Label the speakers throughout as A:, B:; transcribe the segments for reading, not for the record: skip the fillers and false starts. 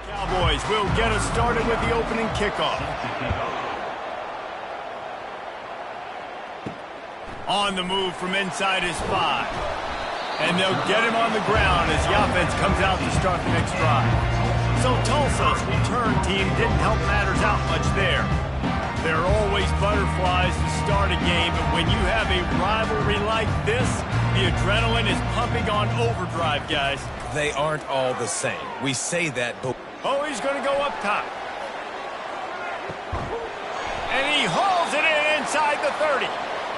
A: Cowboys will get us started with the opening kickoff. On the move from inside his 5. And they'll get him on the ground as the offense comes out to start the next drive. So Tulsa's return team didn't help matters out much there. There are always butterflies to start a game, but when you have a rivalry like this, the adrenaline is pumping on overdrive, guys.
B: They aren't all the same. We say that, but...
A: Oh, he's going to go up top. And he hauls it in inside the 30.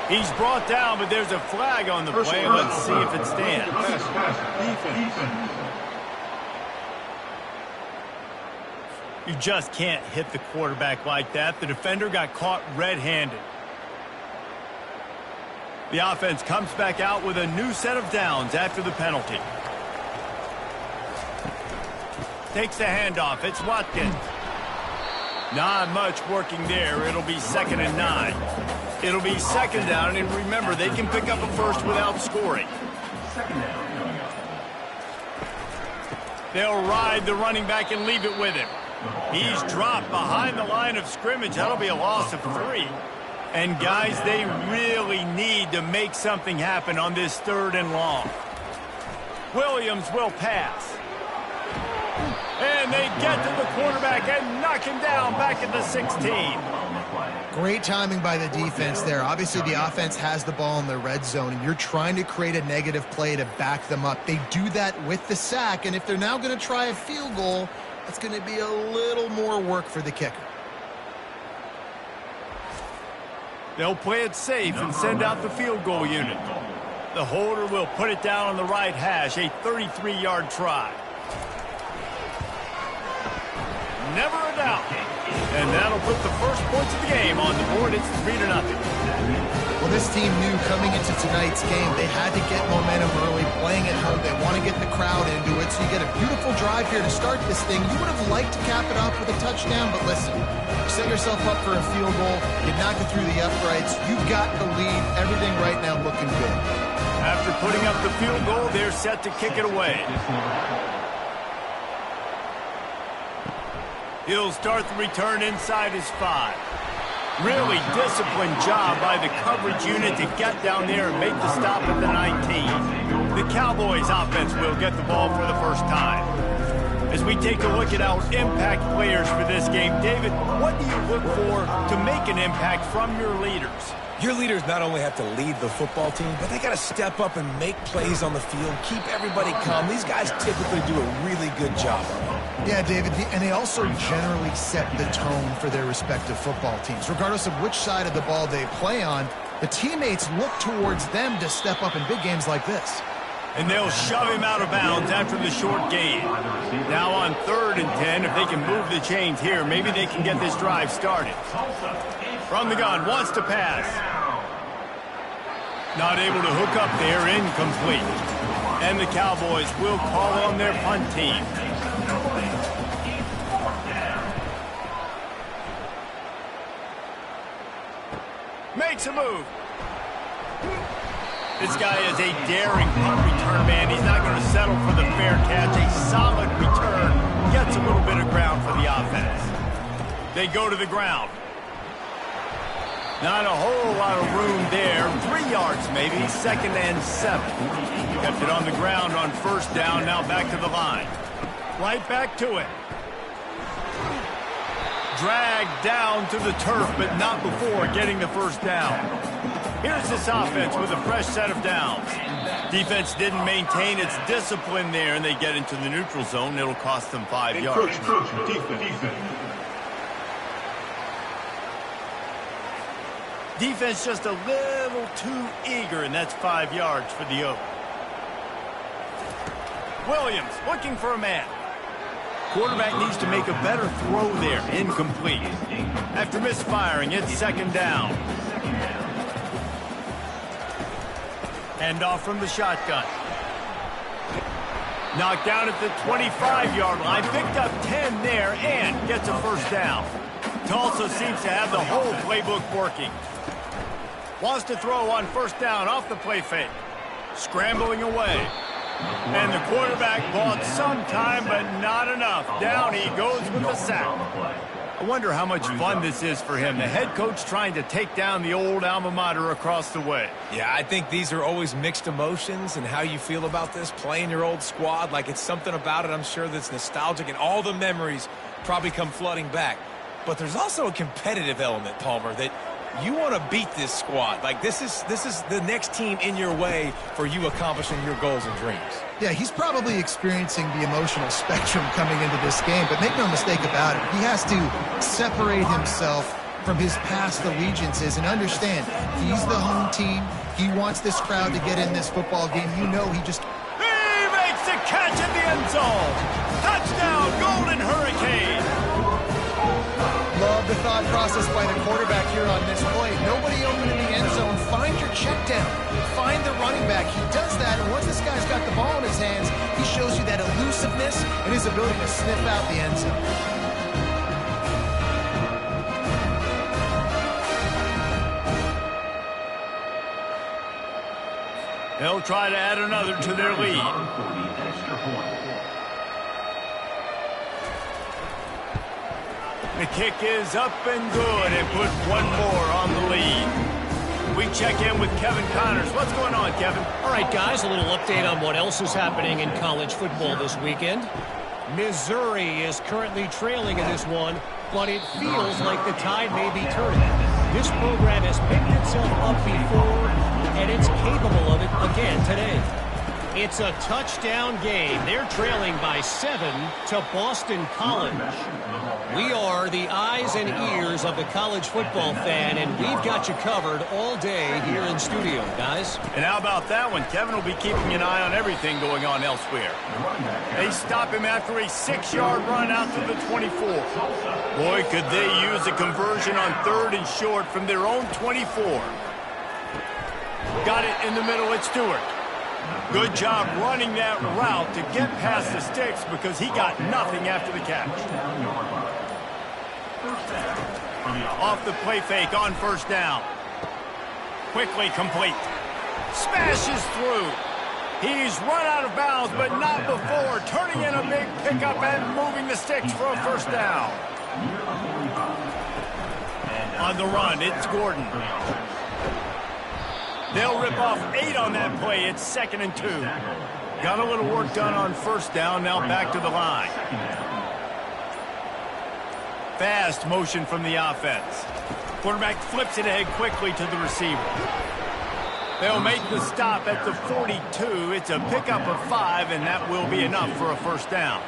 A: He's brought down, but there's a flag on the play. Let's see if it stands. You just can't hit the quarterback like that. The defender got caught red-handed. The offense comes back out with a new set of downs after the penalty. Takes the handoff. It's Watkins. Not much working there. It'll be 2nd and 9. It'll be 2nd down, and remember, they can pick up a first without scoring. They'll ride the running back and leave it with him. He's dropped behind the line of scrimmage. That'll be a loss of 3. And, guys, they really need to make something happen on this 3rd and long. Williams will pass. And they get to the quarterback and knock him down back at the 16.
C: Great timing by the defense there. Obviously, the offense has the ball in the red zone, and you're trying to create a negative play to back them up. They do that with the sack, and if they're now going to try a field goal, it's going to be a little more work for the kicker.
A: They'll play it safe and send out the field goal unit. The holder will put it down on the right hash, a 33-yard try. Never a doubt. And that'll put the first points of the game on the board. It's 3-0.
C: Well, this team knew coming into tonight's game they had to get momentum early, playing at home. They want to get the crowd into it, so you get a beautiful drive here to start this thing. You would have liked to cap it off with a touchdown, but listen, you set yourself up for a field goal, you knock it through the uprights, you've got the lead, everything right now looking good.
A: After putting up the field goal, they're set to kick it away. He'll start the return inside his 5. Really disciplined job by the coverage unit to get down there and make the stop at the 19. The Cowboys offense will get the ball for the first time. As we take a look at our impact players for this game, David, what do you look for to make an impact from your leaders?
B: Your leaders not only have to lead the football team, but they got to step up and make plays on the field, keep everybody calm. These guys typically do a really good job.
C: Yeah, David, and they also generally set the tone for their respective football teams. Regardless of which side of the ball they play on, the teammates look towards them to step up in big games like this.
A: And they'll shove him out of bounds after the short gain. Now on 3rd and 10, if they can move the chains here, maybe they can get this drive started. From the gun, wants to pass. Not able to hook up there, incomplete. And the Cowboys will call on their punt team. Makes a move. This guy is a daring punt return man. He's not going to settle for the fair catch. A solid return. Gets a little bit of ground for the offense. They go to the ground. Not a whole lot of room there. 3 yards maybe. 2nd and 7. Kept it on the ground on 1st down. Now back to the line. Right back to it. Dragged down to the turf, but not before getting the 1st down. Here's this offense with a fresh set of downs. Defense didn't maintain its discipline there, and they get into the neutral zone. It'll cost them 5 yards. Defense just a little too eager, and that's 5 yards for the Oak. Williams looking for a man. Quarterback needs to make a better throw there. Incomplete. After misfiring, it's 2nd down. Handoff from the shotgun. Knocked down at the 25-yard line. Picked up 10 there and gets a 1st down. Tulsa seems to have the whole playbook working. Wants to throw on 1st down off the play fake. Scrambling away. And the quarterback bought some time, but not enough. Down he goes with the sack. I wonder how much fun this is for him. The head coach trying to take down the old alma mater across the way.
B: Yeah, I think these are always mixed emotions and how you feel about this, playing your old squad. Like, it's something about it, I'm sure, that's nostalgic, and all the memories probably come flooding back. But there's also a competitive element, Palmer, that you want to beat this squad. Like, this is the next team in your way for you accomplishing your goals and dreams.
C: Yeah, he's probably experiencing the emotional spectrum coming into this game, but make no mistake about it, he has to separate himself from his past allegiances and understand he's the home team. He wants this crowd to get in this football game. You know, he
A: makes the catch in the end zone. Touchdown, Golden Hurricane.
C: Love the thought process by the quarterback here on this play. Nobody open in the end zone. Find your check down. Find the running back. He does that, and once this guy's got the ball in his hands, he shows you that elusiveness and his ability to sniff out the end zone.
A: They'll try to add another to their lead. The kick is up and good and put one more on the lead. We check in with Kevin Connors. What's going on, Kevin?
D: All right, guys, a little update on what else is happening in college football this weekend. Missouri is currently trailing in this one, but it feels like the tide may be turning. This program has picked itself up before, and it's capable of it again today. It's a touchdown game. They're trailing by 7 to Boston College. We are the eyes and ears of the college football fan, and we've got you covered all day here in studio, guys.
A: And how about that one? Kevin will be keeping an eye on everything going on elsewhere. They stop him after a 6-yard run out to the 24. Boy, could they use a conversion on 3rd and short from their own 24. Got it in the middle at Stewart. Good job running that route to get past the sticks because he got nothing after the catch. Off the play fake on 1st down. Quickly complete. Smashes through. He's run out of bounds, but not before turning in a big pickup and moving the sticks for a 1st down. On the run, it's Gordon. They'll rip off 8 on that play. It's 2nd and 2. Got a little work done on 1st down. Now back to the line. Fast motion from the offense. Quarterback flips it ahead quickly to the receiver. They'll make the stop at the 42. It's a pickup of 5, and that will be enough for a 1st down.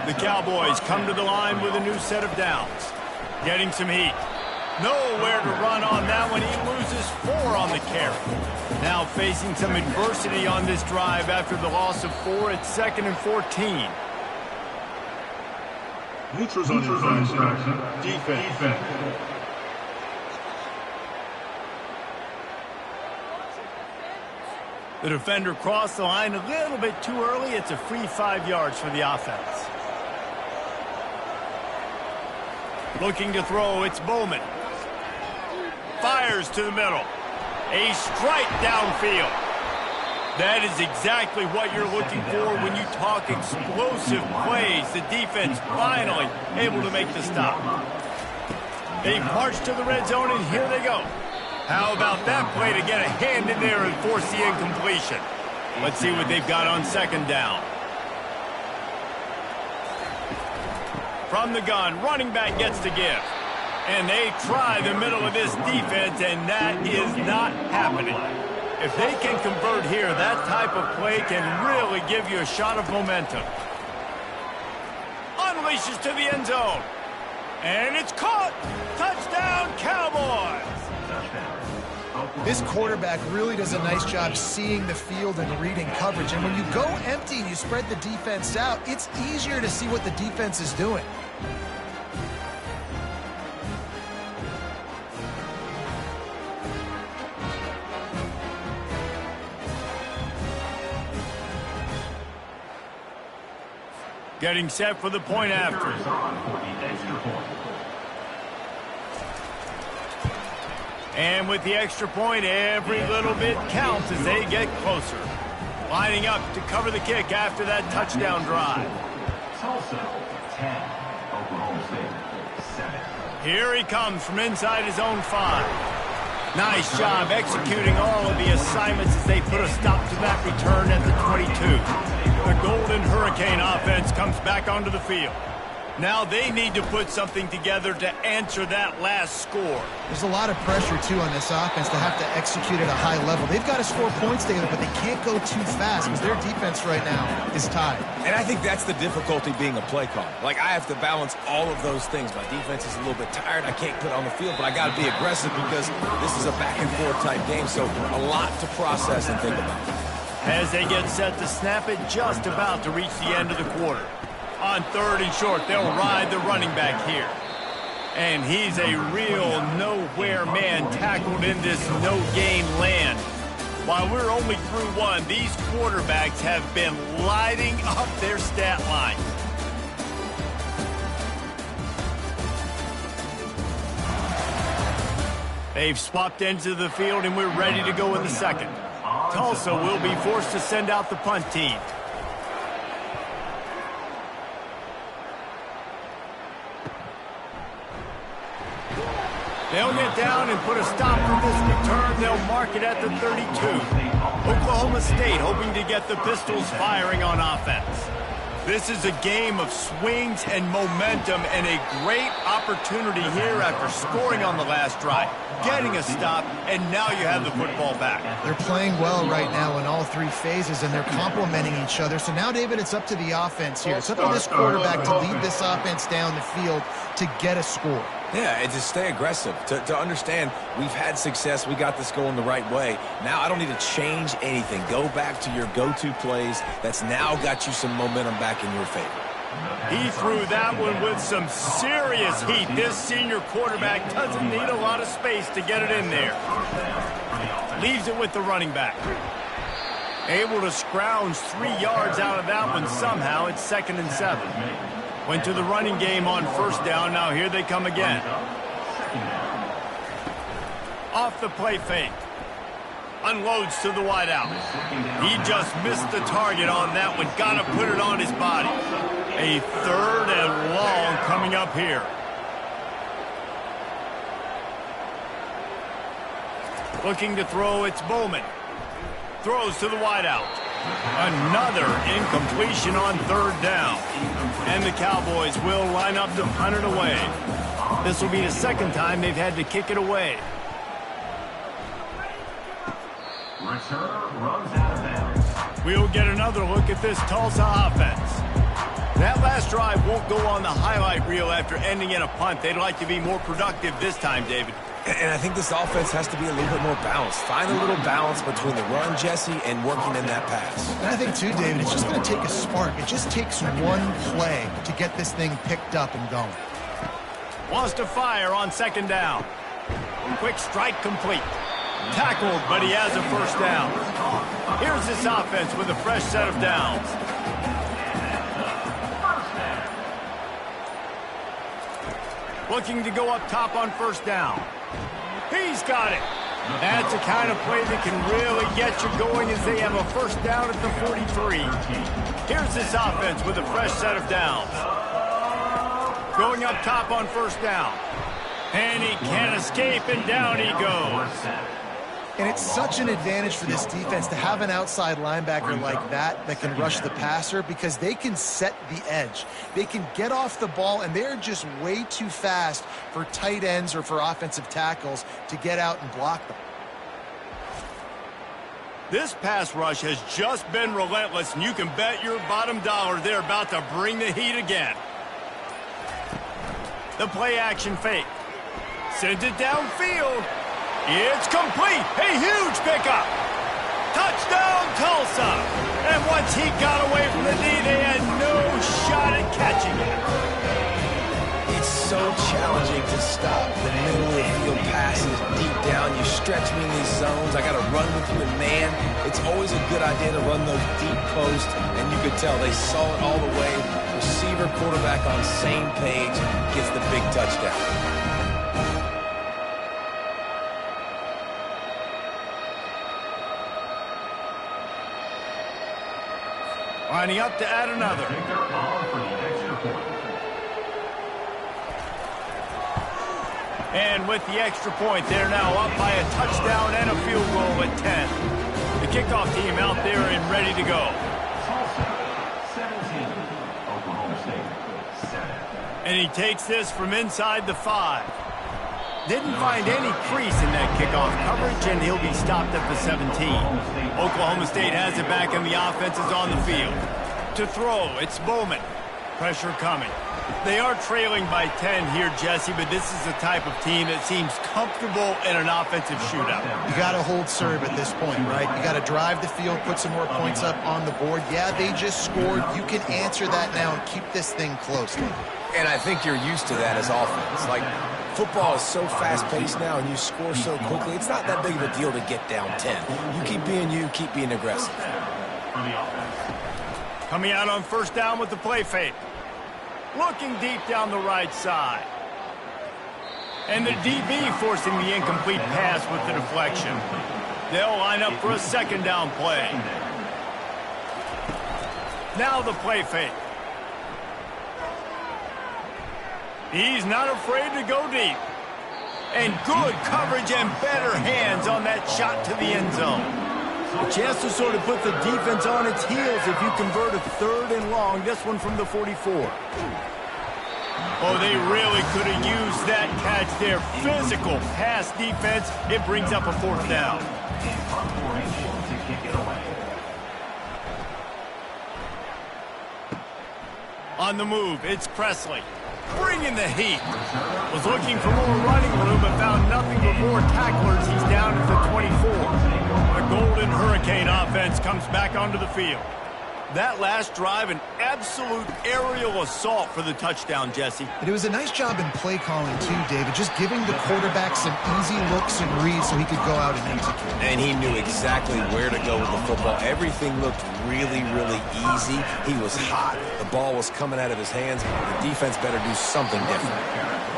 A: The Cowboys come to the line with a new set of downs. Getting some heat. Nowhere to run on that one. He loses 4 on the carry. Now facing some adversity on this drive after the loss of 4. It's 2nd and 14.
E: Neutrals on defense.
A: The defender crossed the line a little bit too early. It's a free 5 yards for the offense. Looking to throw, it's Bowman. Fires to the middle. A strike downfield. That is exactly what you're looking for when you talk explosive plays. The defense finally able to make the stop. They march to the red zone, and here they go. How about that play to get a hand in there and force the incompletion? Let's see what they've got on 2nd down. From the gun, running back gets to give. And they try the middle of this defense, and that is not happening. If they can convert here, that type of play can really give you a shot of momentum. Unleashes to the end zone. And it's caught. Touchdown, Cowboys.
C: This quarterback really does a nice job seeing the field and reading coverage. And when you go empty and you spread the defense out, it's easier to see what the defense is doing.
A: Getting set for the point after. And with the extra point, every little bit counts as they get closer. Lining up to cover the kick after that touchdown drive.
E: Tulsa, 10. Oklahoma State, 7.
A: Here he comes from inside his own 5. Nice job executing all of the assignments as they put a stop to that return at the 22. The Golden Hurricane offense comes back onto the field. Now they need to put something together to answer that last score.
C: There's a lot of pressure, too, on this offense to have to execute at a high level. They've got to score points together, but they can't go too fast because their defense right now is tied.
B: And I think that's the difficulty being a play caller. Like, I have to balance all of those things. My defense is a little bit tired. I can't put on the field, but I got to be aggressive because this is a back-and-forth type game, so a lot to process and think about.
A: As they get set to snap it, just about to reach the end of the quarter. On 3rd and short, they'll ride the running back here. And he's a real nowhere man tackled in this no-gain land. While we're only through 1, these quarterbacks have been lighting up their stat line. They've swapped ends of the field, and we're ready to go in the second. Tulsa will be forced to send out the punt team. They'll get down and put a stop to this return. They'll mark it at the 32. Oklahoma State hoping to get the Pistols firing on offense. This is a game of swings and momentum and a great opportunity here after scoring on the last drive, getting a stop, and now you have the football back.
C: They're playing well right now in all 3 phases, and they're complementing each other. So now, David, it's up to the offense here. It's up to this quarterback to lead this offense down the field to get a score.
B: Yeah, and to stay aggressive, to understand we've had success, we got this going the right way. Now I don't need to change anything. Go back to your go-to plays. That's now got you some momentum back in your favor.
A: He threw that one with some serious heat. This senior quarterback doesn't need a lot of space to get it in there. Leaves it with the running back. Able to scrounge 3 yards out of that one somehow. It's 2nd and 7. Went to the running game on 1st down. Now here they come again. Off the play fake. Unloads to the wideout. He just missed the target on that one. Got to put it on his body. A 3rd and long coming up here. Looking to throw, it's Bowman. Throws to the wideout. Another incompletion on 3rd down. And the Cowboys will line up to punt it away. This will be the 2nd time they've had to kick it away.
E: Returner runs out of bounds.
A: We'll get another look at this Tulsa offense. That last drive won't go on the highlight reel after ending in a punt. They'd like to be more productive this time, David.
B: And I think this offense has to be a little bit more balanced. Find a little balance between the run, Jesse, and working in that pass.
C: And I think, too, David, it's just going to take a spark. It just takes one play to get this thing picked up and going.
A: Wants to fire on 2nd down. Quick strike complete. Tackled, but he has a 1st down. Here's this offense with a fresh set of downs. Looking to go up top on 1st down. He's got it. That's the kind of play that can really get you going as they have a 1st down at the 43. Here's this offense with a fresh set of downs. Going up top on 1st down. And he can't escape, and down he goes.
C: And it's such an advantage for this defense to have an outside linebacker like that can rush the passer because they can set the edge. They can get off the ball, and they're just way too fast for tight ends or for offensive tackles to get out and block them.
A: This pass rush has just been relentless, and you can bet your bottom dollar they're about to bring the heat again. The play action fake. Sends it downfield. It's complete. A huge pickup. Touchdown, Tulsa. And once he got away from the knee, they had no shot at catching it.
B: It's so challenging to stop the middle of the field passes deep down. You stretch me in these zones. I got to run with you in man. It's always a good idea to run those deep posts, and you could tell they saw it all the way. Receiver, quarterback on same page, gets the big touchdown.
A: Lining up to add another.
E: Victor on for the extra point.
A: And with the extra point, they're now up by a touchdown and a field goal at 10. The kickoff team out there and ready to go.
E: Tulsa, 17. Oklahoma State, 7.
A: And he takes this from inside the 5. Didn't find any crease in that kickoff coverage, and he'll be stopped at the 17. Oklahoma State has it back, and the offense is on the field. To throw, it's Bowman. Pressure coming. They are trailing by 10 here, Jesse, but this is the type of team that seems comfortable in an offensive shootout.
C: You got to hold serve at this point, right? You got to drive the field, put some more points up on the board. Yeah, they just scored. You can answer that now and keep this thing close.
B: And I think you're used to that as offense. Like, football is so fast-paced now and you score so quickly, it's not that big of a deal to get down 10. You keep being aggressive.
A: Coming out on first down with the play fake. Looking deep down the right side. And the DB forcing the incomplete pass with the deflection. They'll line up for a second down play. Now the play fake. He's not afraid to go deep. And good coverage and better hands on that shot to the end zone. A chance to sort of put the defense on its heels if you convert a 3rd and long. This one from the 44. Oh, they really could have used that catch there. Physical pass defense. It brings up a 4th down. On the move, it's Presley. Bringing the heat. Was looking for more running room, but found nothing but more tacklers. He's down at the 24. The Golden Hurricane offense comes back onto the field. That last drive, an absolute aerial assault for the touchdown, Jesse.
C: And it was a nice job in play calling, too, David. Just giving the quarterback some easy looks and reads so he could go out and execute.
B: And he knew exactly where to go with the football. Everything looked really, really easy. He was hot. The ball was coming out of his hands. The defense better do something different.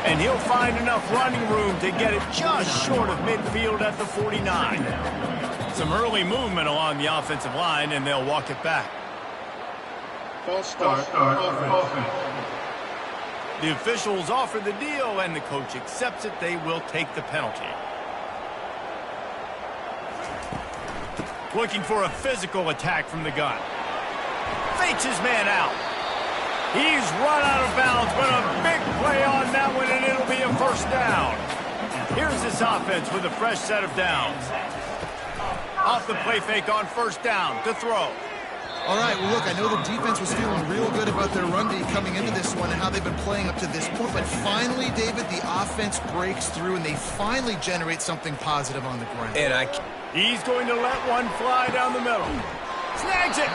A: And he'll find enough running room to get it just short of midfield at the 49. Some early movement along the offensive line, and they'll walk it back.
E: False start offense.
A: The officials offer the deal, and the coach accepts it. They will take the penalty. Looking for a physical attack from the gun. Fakes his man out. He's run out of bounds, but a big play on that one, and it'll be a 1st down. Here's this offense with a fresh set of downs. Off the play fake on 1st down to throw.
C: All right, well, look, I know the defense was feeling real good about their run D coming into this one and how they've been playing up to this point, but finally, David, the offense breaks through, and they finally generate something positive on the ground.
B: And
A: He's going to let one fly down the middle. Snags it.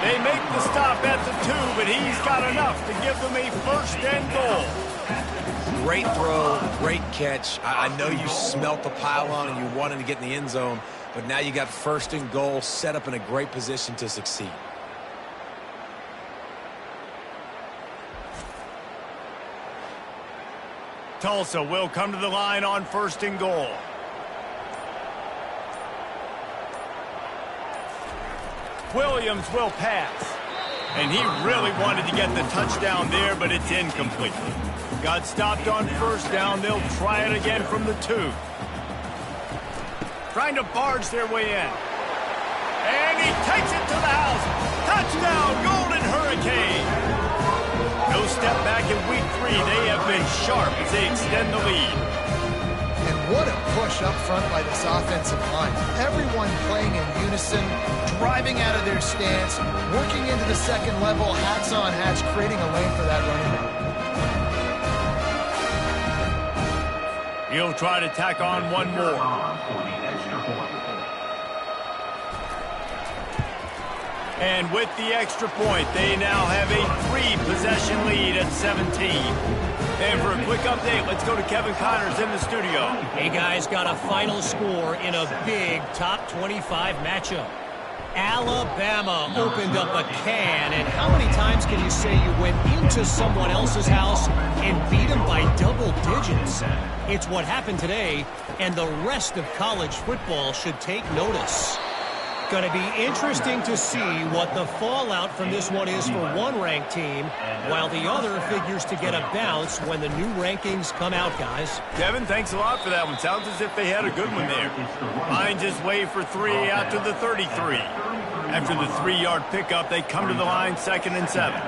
A: They make the stop at the 2, but he's got enough to give them a 1st and goal.
B: great throw, great catch. I know you smelt the pylon and you wanted to get in the end zone, but now you got 1st and goal set up in a great position to succeed.
A: Tulsa will come to the line on 1st and goal. Williams will pass. And he really wanted to get the touchdown there, but it's incomplete. Got stopped on 1st down. They'll try it again from the 2. Trying to barge their way in. And he takes it to the house. Touchdown, Golden Hurricane. No step back in week 3. They have been sharp as they extend the lead.
C: And what a push up front by this offensive line. Everyone playing in unison, driving out of their stance, working into the 2nd level, hats on hats, creating a lane for that running back.
A: He'll try to tack on one more. And with the extra point, they now have a 3-possession lead at 17. And for a quick update, let's go to Kevin Connors in the studio.
D: Hey, guys, got a final score in a big top 25 matchup. Alabama opened up a can, and how many times can you say you went into someone else's house and beat them by double digits? It's what happened today, and the rest of college football should take notice. going to be interesting to see what the fallout from this one is for one ranked team, while the other figures to get a bounce when the new rankings come out, guys.
A: Kevin, thanks a lot for that one. Sounds as if they had a good one there. Finds his way for three out to the 33. After the 3-yard pickup, they come to the line, 2nd and 7.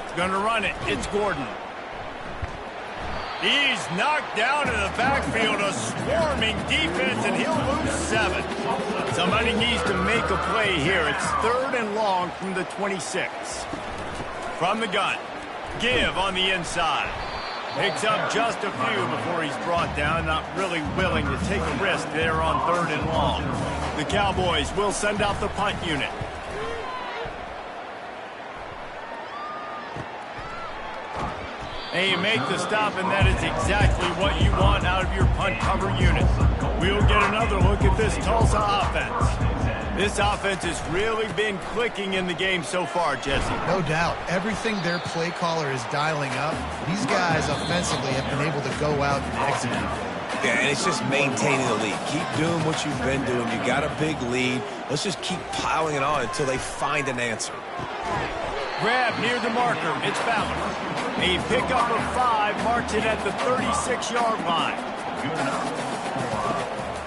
A: He's going to run it. It's Gordon. He's knocked down in the backfield, a swarming defense, and he'll lose 7. Somebody needs to make a play here. It's 3rd and long from the 26. From the gun, Give on the inside. Picks up just a few before he's brought down, not really willing to take a risk there on 3rd and long. The Cowboys will send out the punt unit. And you make the stop, and that is exactly what you want out of your punt cover unit. We'll get another look at this Tulsa offense. This offense has really been clicking in the game so far, Jesse.
C: No doubt. Everything their play caller is dialing up, these guys offensively have been able to go out and execute.
B: Yeah, and it's just maintaining the lead. Keep doing what you've been doing. You got a big lead. Let's just keep piling it on until they find an answer.
A: Grab near the marker. It's Fowler. A pickup of 5 marks it at the 36-yard line.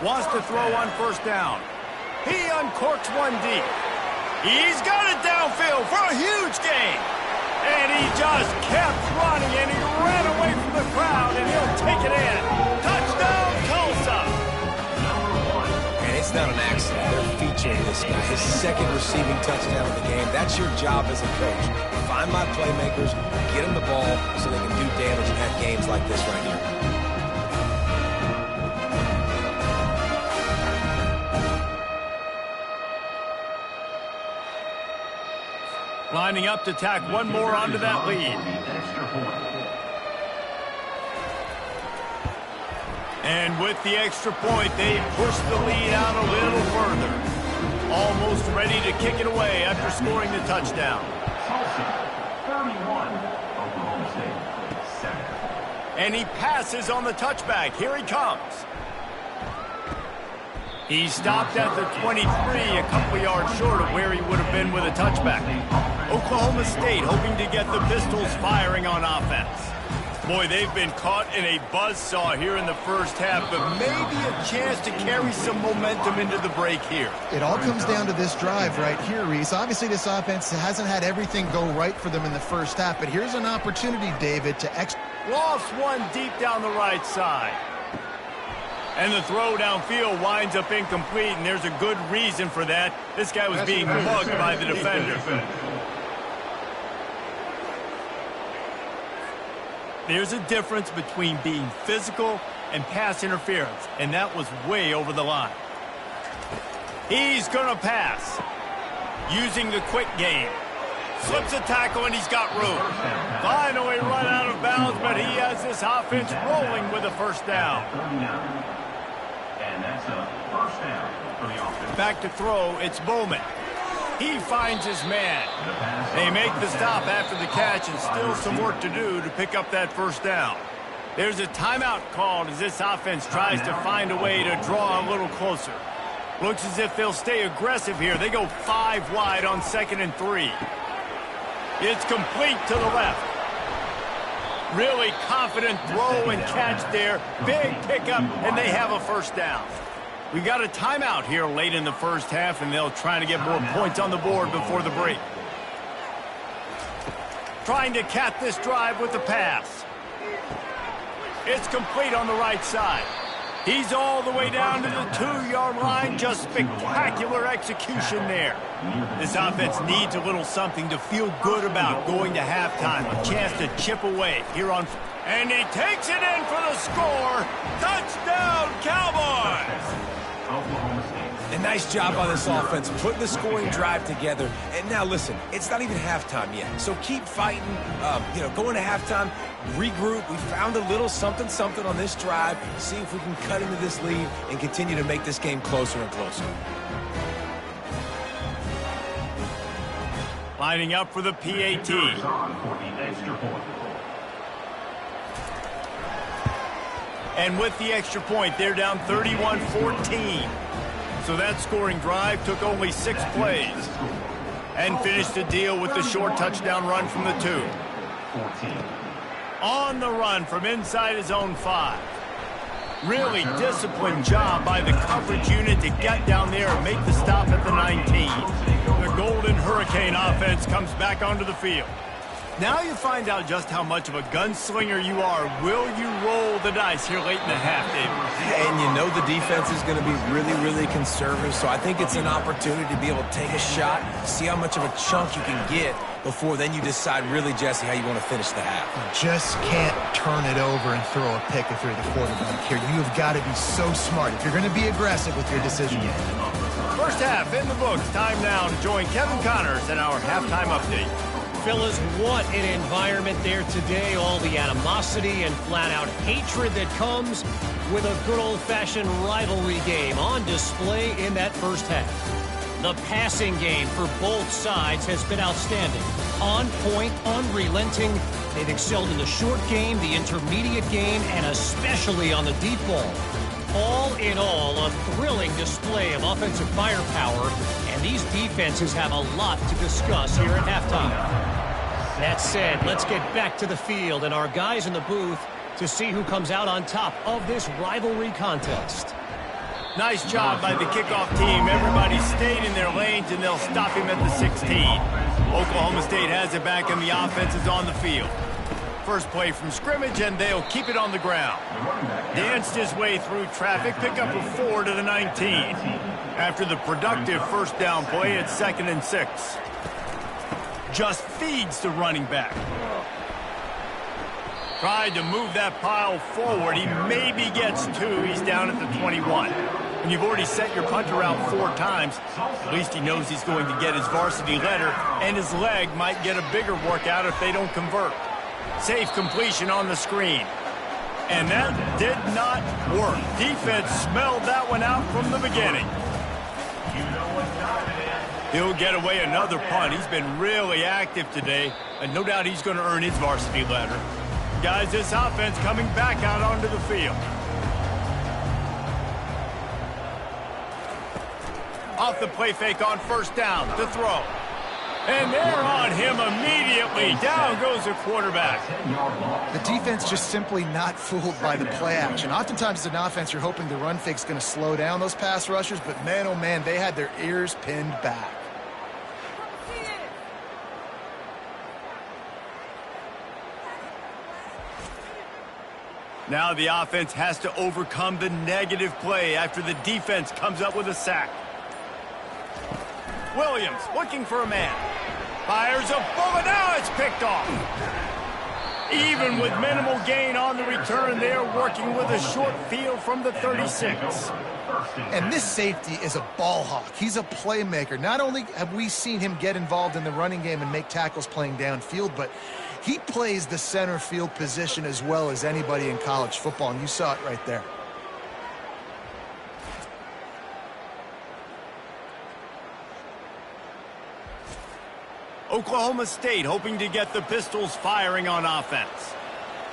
A: Wants to throw on 1st down. He uncorks one deep. He's got it downfield for a huge gain. And he just kept running, and he ran away from the crowd, and he'll take it in. Touchdown, Tulsa!
B: And it's not an accident. They're featuring this guy. His 2nd receiving touchdown of the game. That's your job as a coach. Find my playmakers, get them the ball so they can do damage and have games like this right here.
A: Lining up to tack one more onto that lead. And with the extra point, they push the lead out a little further. Almost ready to kick it away after scoring the touchdown.
E: Tulsa, 31. Oklahoma State, 7.
A: And he passes on the touchback. Here he comes. He stopped at the 23, a couple yards short of where he would have been with a touchback. Oklahoma State hoping to get the Pistols firing on offense. Boy, they've been caught in a buzzsaw here in the first half, but maybe a chance to carry some momentum into the break here.
C: It all comes down to this drive right here, Reese. Obviously, this offense hasn't had everything go right for them in the first half, but here's an opportunity, David, to
A: Lost one deep down the right side. And the throw downfield winds up incomplete, and there's a good reason for that. This guy was being mugged by the defender. There's a difference between being physical and pass interference, and that was way over the line. He's going to pass. Using the quick game. Slips a tackle, and he's got room. Finally run out of bounds, but he has this offense rolling with a 1st down.
E: And that's a 1st down for the offense.
A: Back to throw, it's Bowman. He finds his man. They make the stop after the catch, and still some work to do to pick up that 1st down. There's a timeout called as this offense tries to find a way to draw a little closer. Looks as if they'll stay aggressive here. They go 5 wide on 2nd and 3. It's complete to the left. Really confident throw and catch there. Big pickup, and they have a 1st down. We got a timeout here late in the first half, and they'll try to get more points on the board before the break. Trying to cap this drive with the pass. It's complete on the right side. He's all the way down to the 2-yard line. Just spectacular execution there. This offense needs a little something to feel good about going to halftime. A chance to chip away here on... And he takes it in for the score. Touchdown, Cowboys!
E: Oklahoma State.
B: A nice job on this offense, putting the scoring drive together. And now listen, it's not even halftime yet. So keep fighting, going to halftime, regroup. We found a little something on this drive. See if we can cut into this lead and continue to make this game closer and closer.
A: Lining up for the PAT.
E: On for the extra point.
A: And with the extra point, they're down 31-14. So that scoring drive took only 6 plays and finished the deal with the short touchdown run from the 2. On the run from inside his own 5. Really disciplined job by the coverage unit to get down there and make the stop at the 19. The Golden Hurricane offense comes back onto the field. Now you find out just how much of a gunslinger you are. Will you roll the dice here late in the half, David?
B: And you know the defense is going to be really, really conservative, so I think it's an opportunity to be able to take a shot, see how much of a chunk you can get before then you decide really, Jesse, how you want to finish the half.
C: You just can't turn it over and throw a pick if you're the quarterback here. You have got to be so smart if you're going to be aggressive with your decision making.
A: First half in the books. Time now to join Kevin Connors in our halftime update.
D: Fellas, what an environment there today. All the animosity and flat-out hatred that comes with a good old-fashioned rivalry game on display in that first half. The passing game for both sides has been outstanding. On point, unrelenting. They've excelled in the short game, the intermediate game, and especially on the deep ball. All in all, a thrilling display of offensive firepower, and these defenses have a lot to discuss here at halftime. That said, let's get back to the field and our guys in the booth to see who comes out on top of this rivalry contest.
A: Nice job by the kickoff team. Everybody stayed in their lanes, and they'll stop him at the 16. Oklahoma State has it back, and the offense is on the field. First play from scrimmage, and they'll keep it on the ground. Danced his way through traffic, pick up a 4 to the 19. After the productive first down play, it's 2nd and 6. Just feeds the running back. Tried to move that pile forward. He maybe gets 2. He's down at the 21. When you've already set your punter out 4 times, at least he knows he's going to get his varsity letter, and his leg might get a bigger workout if they don't convert. Safe completion on the screen. And that did not work. Defense smelled that one out from the beginning. He'll get away another punt. He's been really active today, and no doubt he's going to earn his varsity letter. Guys, this offense coming back out onto the field. Off the play fake on first down to throw. And they're on him immediately. Down goes the quarterback.
C: The defense just simply not fooled by the play action. Oftentimes as an offense, you're hoping the run fake's going to slow down those pass rushers, but man, oh man, they had their ears pinned back.
A: Now the offense has to overcome the negative play after the defense comes up with a sack. Williams looking for a man. Fires a bullet. Now it's picked off. Even with minimal gain on the return, they're working with a short field from the 36.
C: And this safety is a ball hawk. He's a playmaker. Not only have we seen him get involved in the running game and make tackles playing downfield, but he plays the center field position as well as anybody in college football, and you saw it right there.
A: Oklahoma State hoping to get the Pistols firing on offense.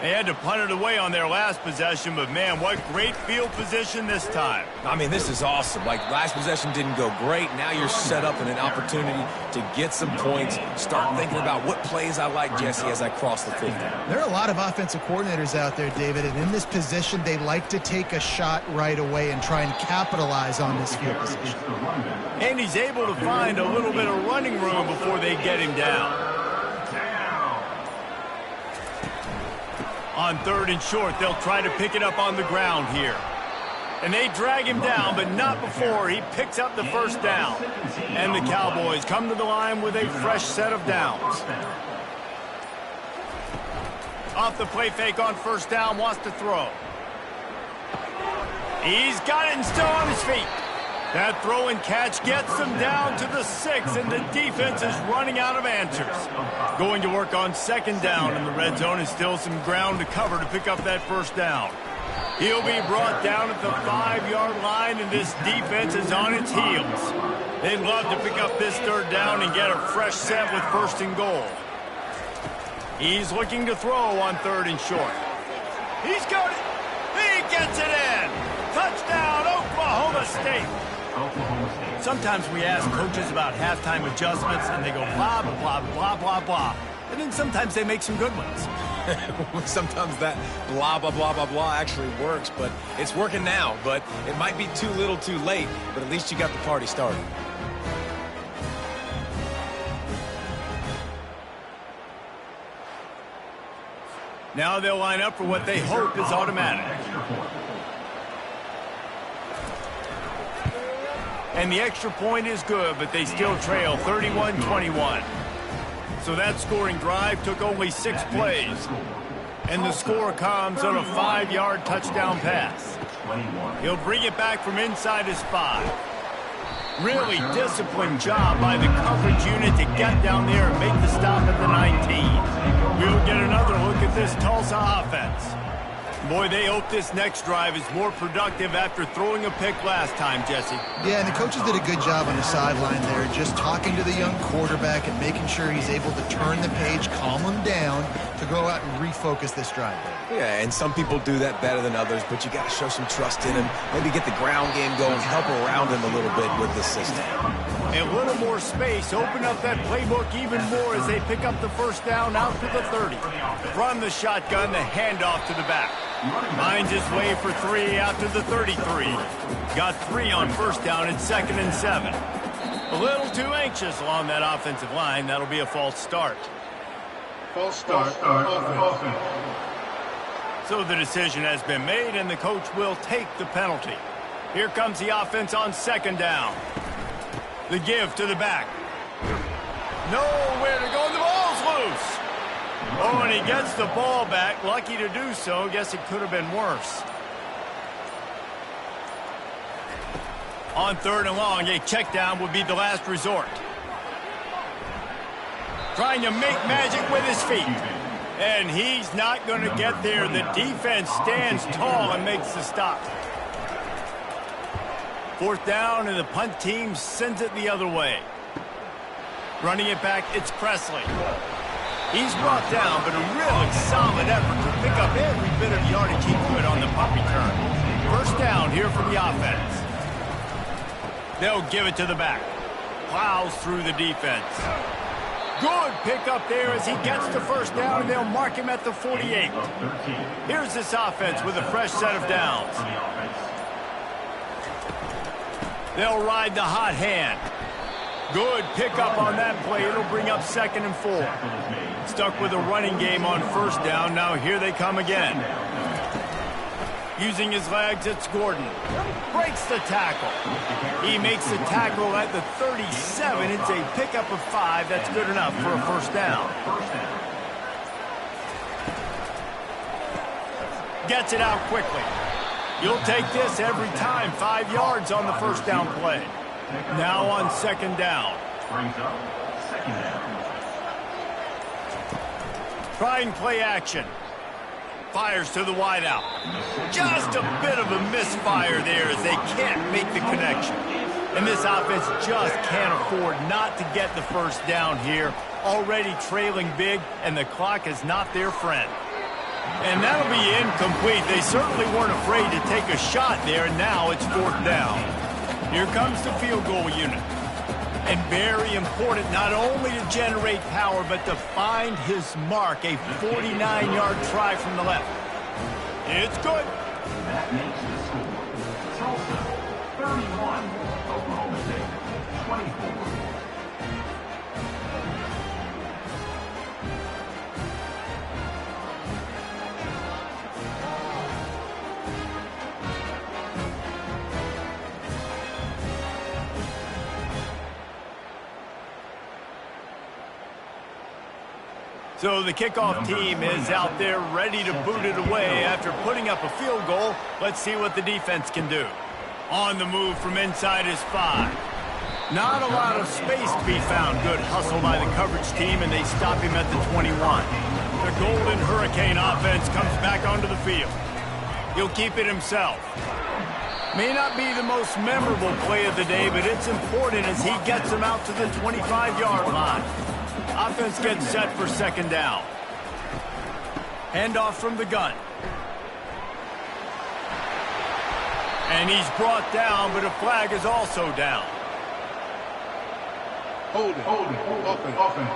A: They had to punt it away on their last possession, but man, what great field position this time.
B: I mean, this is awesome. Like, last possession didn't go great. Now you're set up in an opportunity to get some points. Start thinking about what plays I like, Jesse, as I cross the 50.
C: There are a lot of offensive coordinators out there, David, and in this position, they like to take a shot right away and try and capitalize on this field position.
A: And he's able to find a little bit of running room before they get him down. On 3rd and short, they'll try to pick it up on the ground here. And they drag him down, but not before he picks up the first down. And the Cowboys come to the line with a fresh set of downs. Off the play fake on first down, wants to throw. He's got it and still on his feet. That throw and catch gets them down to the 6, and the defense is running out of answers. Going to work on 2nd down, and the red zone is still some ground to cover to pick up that first down. He'll be brought down at the 5-yard line, and this defense is on its heels. They'd love to pick up this 3rd down and get a fresh set with 1st and goal. He's looking to throw on 3rd and short. He's got it. He gets it in. Touchdown, Oklahoma State.
E: Oklahoma State.
A: Sometimes we ask coaches about halftime adjustments, and they go blah, blah, blah, blah, blah, blah. And then sometimes they make some good ones.
B: Sometimes that blah, blah, blah, blah, blah actually works, but it's working now. But it might be too little too late, but at least you got the party started.
A: Now they'll line up for what they hope is automatic. And the extra point is good, but they still trail 31-21. So that scoring drive took only 6 plays. And the score comes on a 5-yard touchdown pass. He'll bring it back from inside his 5. Really disciplined job by the coverage unit to get down there and make the stop at the 19. We'll get another look at this Tulsa offense. Boy, they hope this next drive is more productive after throwing a pick last time, Jesse.
C: Yeah, and the coaches did a good job on the sideline there, just talking to the young quarterback and making sure he's able to turn the page, calm him down, to go out and refocus this drive.
B: Yeah, and some people do that better than others, but you got to show some trust in him. Maybe get the ground game going, help around him a little bit with this system.
A: A little more space, open up that playbook even more as they pick up the first down out to the 30. From the shotgun, the handoff to the back. Finds his way for 3 out to the 33. Got 3 on first down and 2nd and 7. A little too anxious along that offensive line. That'll be a false start.
E: False start. Offense.
A: So the decision has been made, and the coach will take the penalty. Here comes the offense on 2nd down. The give to the back. Nowhere to go, and the ball's loose. Oh, and he gets the ball back. Lucky to do so. Guess it could have been worse. On 3rd and long, a check down would be the last resort. Trying to make magic with his feet. And he's not going to get there. The defense stands tall and makes the stop. 4th down, and the punt team sends it the other way. Running it back, it's Presley. He's brought down, but a really solid effort to pick up every bit of yardage he could on the punt return. First down here for the offense. They'll give it to the back. Plows through the defense. Good pickup there as he gets the first down, and they'll mark him at the 48. Here's this offense with a fresh set of downs. They'll ride the hot hand. Good pickup on that play. It'll bring up 2nd and 4. Stuck with a running game on first down. Now here they come again. Using his legs, it's Gordon. Breaks the tackle. He makes the tackle at the 37. It's a pickup of 5. That's good enough for a first down. Gets it out quickly. You'll take this every time. 5 yards on the first down play. Now on 2nd down.
E: Brings up 2nd down.
A: Trying play action. Fires to the wideout. Just a bit of a misfire there as they can't make the connection. And this offense just can't afford not to get the first down here. Already trailing big, and the clock is not their friend. And that'll be incomplete. They certainly weren't afraid to take a shot there, and now it's 4th down. Here comes the field goal unit. And very important not only to generate power, but to find his mark. A 49-yard try from the left. It's good.
E: That makes the score. Tulsa, 31. Oklahoma State, 24.
A: So the kickoff team is out there ready to boot it away after putting up a field goal. Let's see what the defense can do. On the move from inside his 5. Not a lot of space to be found. Good hustle by the coverage team, and they stop him at the 21. The Golden Hurricane offense comes back onto the field. He'll keep it himself. May not be the most memorable play of the day, but it's important as he gets him out to the 25-yard line. Offense gets set for 2nd down. Handoff from the gun. And he's brought down, but a flag is also down.
F: Hold it. Offense.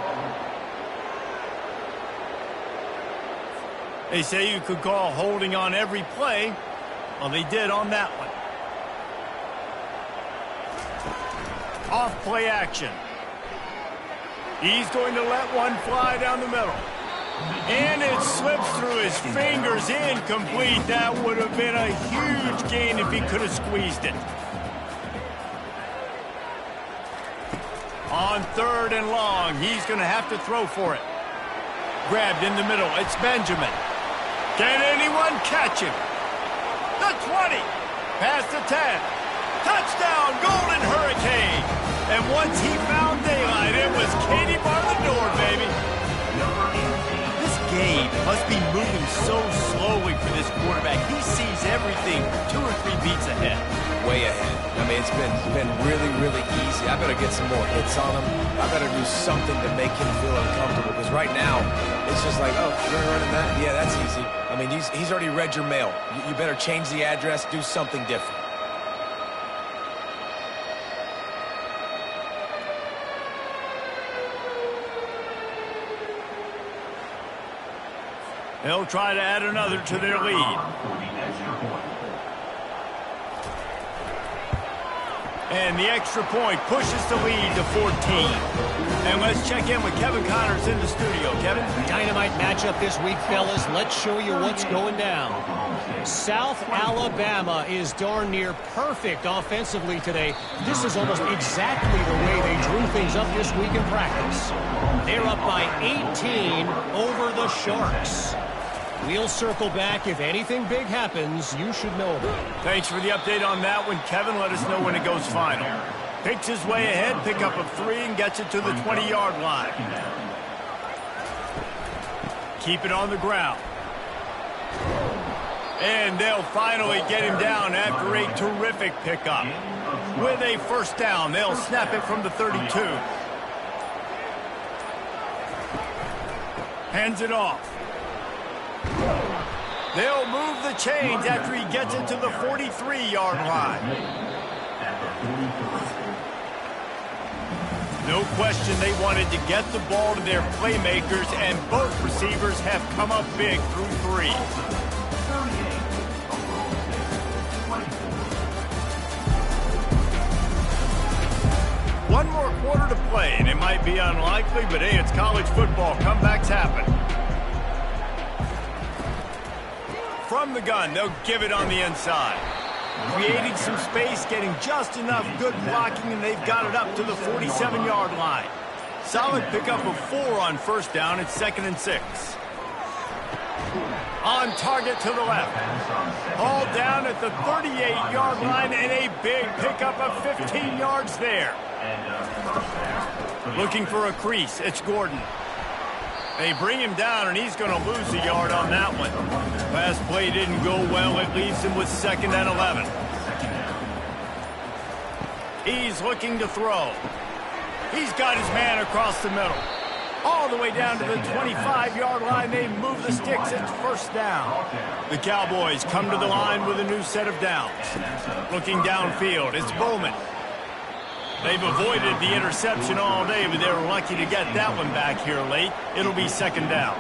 A: They say you could call holding on every play. Well, they did on that one. Off play action. He's going to let one fly down the middle. And it slips through his fingers, incomplete. That would have been a huge gain if he could have squeezed it. On 3rd and long, he's going to have to throw for it. Grabbed in the middle, it's Benjamin. Can anyone catch him? The 20, past the 10. Touchdown, Golden Hurricane. And once he found daylight, it was Katie bar the door, baby. This game must be moving so slowly for this quarterback. He sees everything 2 or 3 beats ahead.
B: Way ahead. I mean, it's been really, really easy. I better get some more hits on him. I better do something to make him feel uncomfortable, because right now, it's just like, oh, you're running that? Yeah, that's easy. I mean, he's already read your mail. You better change the address, do something different.
A: They'll try to add another to their lead. And the extra point pushes the lead to 14. And let's check in with Kevin Connors in the studio. Kevin?
D: Dynamite matchup this week, fellas. Let's show you what's going down. South Alabama is darn near perfect offensively today. This is almost exactly the way they drew things up this week in practice. They're up by 18 over the Sharks. We'll circle back. If anything big happens, you should know about it.
A: Thanks for the update on that one, Kevin. Let us know when it goes final. Picks his way ahead, pickup of 3, and gets it to the 20-yard line. Keep it on the ground. And they'll finally get him down after a terrific pickup. With a first down, they'll snap it from the 32. Hands it off. They'll move the chains after he gets it to the 43-yard line. No question they wanted to get the ball to their playmakers, and both receivers have come up big through 3. One more quarter to play, and it might be unlikely, but hey, it's college football. Comebacks happen. From the gun, they'll give it on the inside. Creating some space, getting just enough good blocking, and they've got it up to the 47-yard line. Solid pickup of 4 on first down. It's 2nd and 6. On target to the left. Hauled down at the 38-yard line, and a big pickup of 15 yards there. Looking for a crease. It's Gordon. They bring him down, and he's going to lose a yard on that one. Pass play didn't go well. It leaves him with 2nd and 11. He's looking to throw. He's got his man across the middle. All the way down to the 25-yard line. They move the sticks. It's first down. The Cowboys come to the line with a new set of downs. Looking downfield, it's Bowman. They've avoided the interception all day, but they were lucky to get that one back here late. It'll be 2nd down.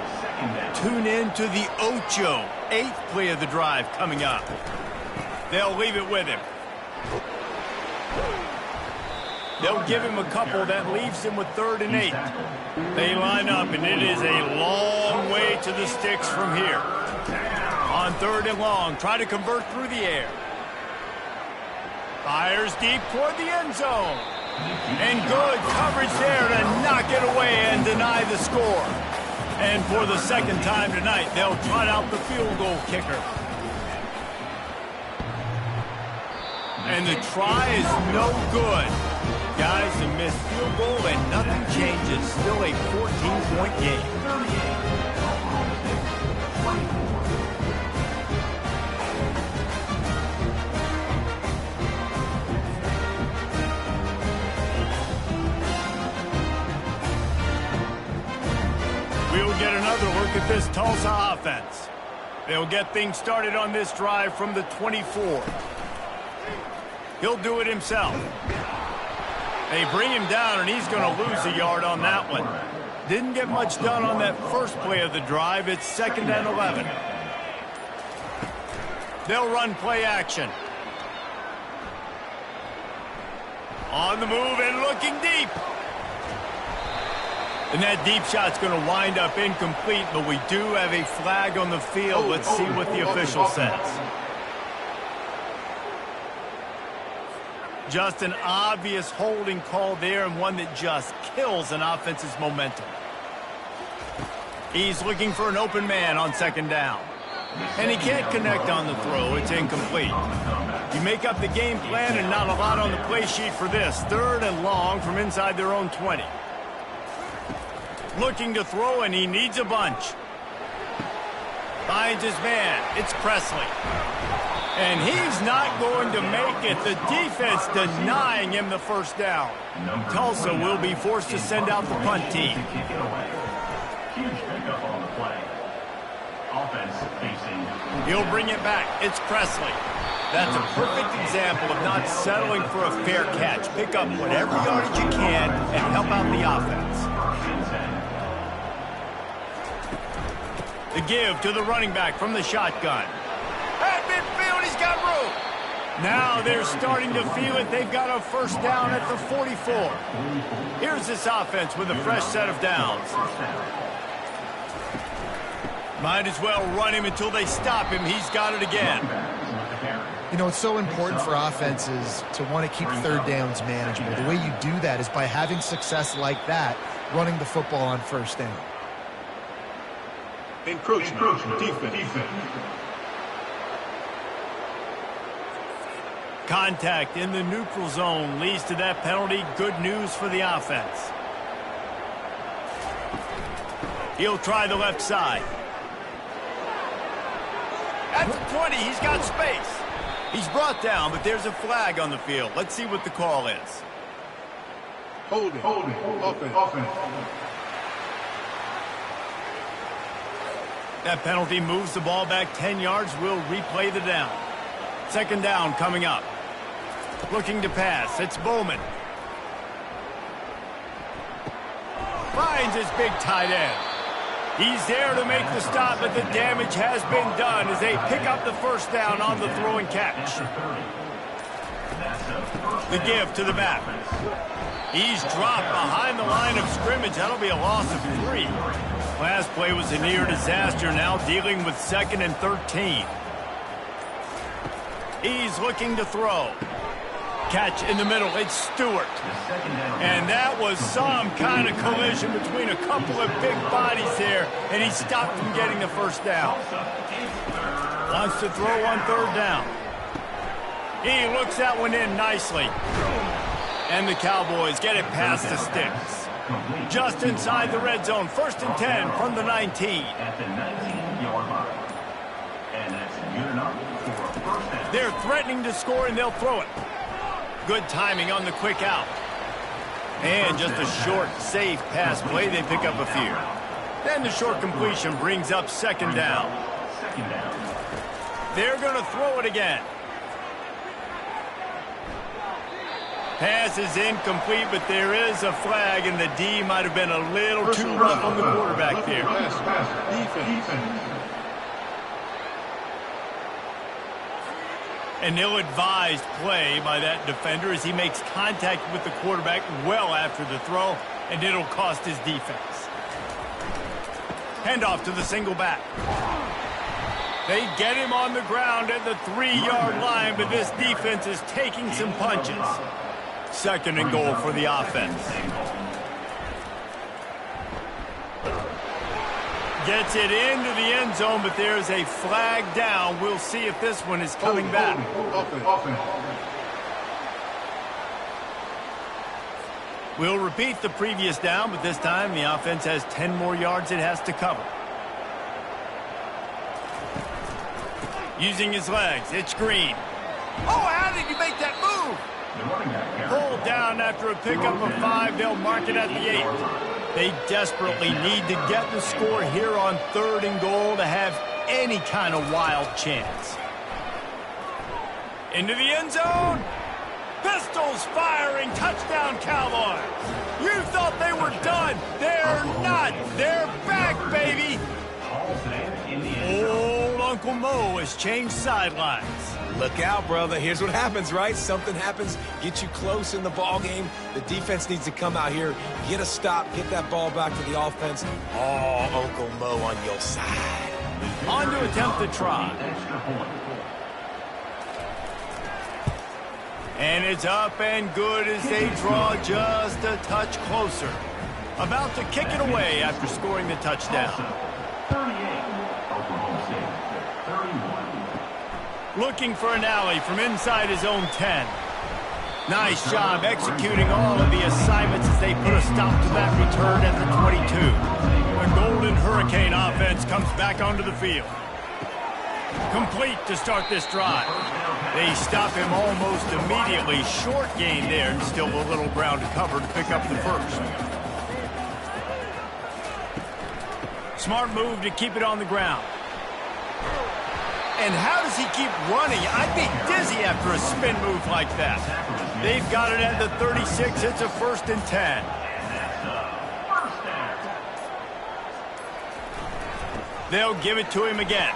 A: Tune in to the Ocho. 8th play of the drive coming up. They'll leave it with him. They'll give him a couple. That leaves him with 3rd and 8. They line up, and it is a long way to the sticks from here. On 3rd and long, try to convert through the air. Fires deep toward the end zone. And good coverage there to knock it away and deny the score. And for the 2nd time tonight, they'll trot out the field goal kicker. And the try is no good. Guys, a missed field goal and nothing changes. Still a 14-point game. We'll get another look at this Tulsa offense. They'll get things started on this drive from the 24. He'll do it himself. They bring him down, and he's going to lose a yard on that one. Didn't get much done on that first play of the drive. It's 2nd and 11. They'll run play action. On the move and looking deep. And that deep shot's going to wind up incomplete, but we do have a flag on the field. Let's see what the official says. Just an obvious holding call there, and one that just kills an offense's momentum. He's looking for an open man on 2nd down. And he can't connect on the throw. It's incomplete. You make up the game plan and not a lot on the play sheet for this. 3rd and long from inside their own 20. Looking to throw, and he needs a bunch. Finds his man. It's Presley. And he's not going to make it. The defense denying him the first down. Tulsa will be forced to send out the punt team.
E: Huge pickup on the play. Offense facing.
A: He'll bring it back. It's Presley. That's a perfect example of not settling for a fair catch. Pick up whatever yardage you can and help out the offense. The give to the running back from the shotgun. At midfield, he's got room. Now they're starting to feel it. They've got a first down at the 44. Here's this offense with a fresh set of downs. Might as well run him until they stop him. He's got it again.
C: You know, it's so important for offenses to want to keep 3rd downs manageable. The way you do that is by having success like that, running the football on 1st down.
F: Encroachment. Defense.
A: Contact in the neutral zone leads to that penalty. Good news for the offense. He'll try the left side. At the 20, he's got space. He's brought down, but there's a flag on the field. Let's see what the call is.
F: Holding. Offense.
A: That penalty moves the ball back 10 yards. We'll replay the down. 2nd down coming up. Looking to pass. It's Bowman. Finds his big tight end. He's there to make the stop, but the damage has been done as they pick up the first down on the throw and catch. The give to the back. He's dropped behind the line of scrimmage. That'll be a loss of 3. Last play was a near disaster, now dealing with 2nd and 13. He's looking to throw. Catch in the middle. It's Stewart. And that was some kind of collision between a couple of big bodies there, and he stopped from getting the first down. Wants to throw on 3rd down. He looks that one in nicely. And the Cowboys get it past the sticks. Just inside the red zone. 1st and 10 from the 19.
E: At the 19-yard line. And that's good enough for a first down.
A: They're threatening to score, and they'll throw it. Good timing on the quick out. And just a short, safe pass play. They pick up a few. Then the short completion brings up 2nd down. They're going to throw it again. Pass is incomplete, but there is a flag, and the D might have been a little too rough on the quarterback there.
F: Defense.
A: An ill-advised play by that defender as he makes contact with the quarterback well after the throw, and it'll cost his defense. Handoff to the single back. They get him on the ground at the 3-yard line, but this defense is taking some punches. 2nd and goal for the offense. Gets it into the end zone, but there's a flag down. We'll see if this one is coming back.
F: Offense.
A: We'll repeat the previous down, but this time the offense has 10 more yards it has to cover. Using his legs, it's Green. Oh, how did he make that move? Pulled down after a pickup of 5. They'll mark it at the 8. They desperately need to get the score here on 3rd and goal to have any kind of wild chance. Into the end zone. Pistols firing, touchdown Cowboys. You thought they were done. They're not. They're back, baby. Old Uncle Mo has changed sidelines.
B: Look out, brother. Here's what happens, right? Something happens, get you close in the ball game. The defense needs to come out here, get a stop, get that ball back to the offense. Oh, Uncle Mo on your side.
A: On to attempt the try. And it's up and good as they draw just a touch closer. About to kick it away after scoring the touchdown.
E: 38, Oklahoma State, 31.
A: Looking for an alley from inside his own 10. Nice job executing all of the assignments as they put a stop to that return at the 22. The Golden Hurricane offense comes back onto the field. Complete to start this drive. They stop him almost immediately. Short gain there and still a little ground to cover to pick up the first. Smart move to keep it on the ground. And how does he keep running? I'd be dizzy after a spin move like that. They've got it at the 36. It's a 1st and 10. They'll give it to him again.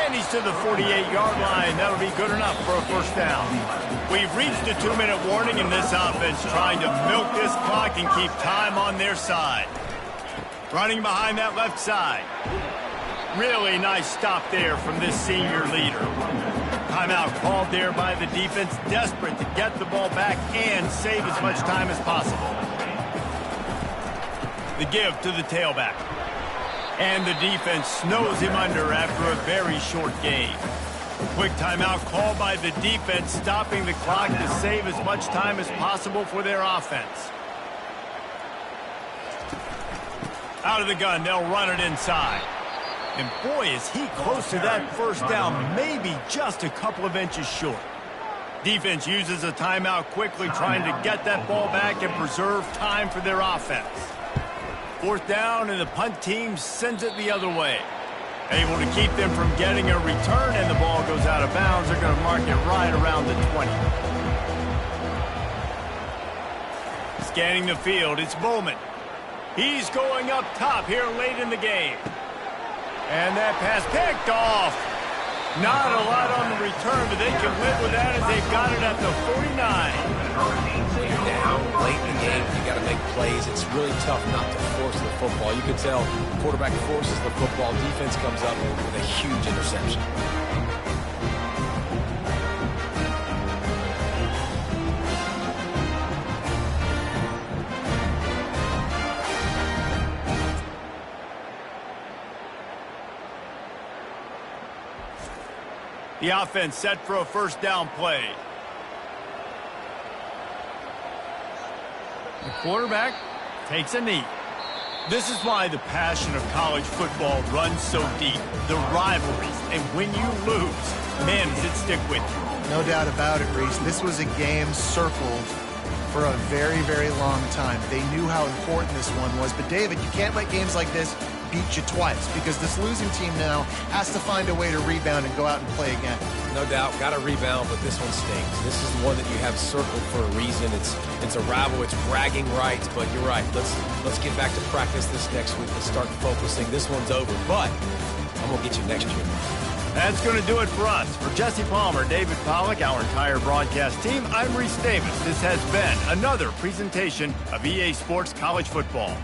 A: And he's to the 48-yard line. That'll be good enough for a first down. We've reached a 2-minute warning in this offense, trying to milk this clock and keep time on their side. Running behind that left side. Really nice stop there from this senior leader. Timeout called there by the defense, desperate to get the ball back and save as much time as possible. The give to the tailback. And the defense snows him under after a very short gain. Quick timeout called by the defense, stopping the clock to save as much time as possible for their offense. Out of the gun, they'll run it inside. And boy, is he close to that first down, maybe just a couple of inches short. Defense uses a timeout quickly, trying to get that ball back and preserve time for their offense. 4th down, and the punt team sends it the other way. Able to keep them from getting a return, and the ball goes out of bounds. They're going to mark it right around the 20. Scanning the field, it's Bowman. He's going up top here late in the game. And that pass picked off. Not a lot on the return, but they can live with that as they've got it at the 49.
B: When you're down late in the game, you got to make plays. It's really tough not to force the football. You can tell the quarterback forces the football. Defense comes up with a huge interception.
A: The offense set for a first down play. The quarterback takes a knee. This is why the passion of college football runs so deep. The rivalries, and when you lose, man, does it stick with you.
C: No doubt about it, Reese. This was a game circled for a very, very long time. They knew how important this one was. But, David, you can't let games like this beat you twice, because this losing team now has to find a way to rebound and go out and play again.
B: No doubt, got to rebound, but this one stings. This is one that you have circled for a reason. It's a rival, it's bragging rights, but you're right. Let's get back to practice this next week. Let's start focusing. This one's over, but I'm going to get you next year.
A: That's going to do it for us. For Jesse Palmer, David Pollack, our entire broadcast team, I'm Reese Davis. This has been another presentation of EA Sports College Football.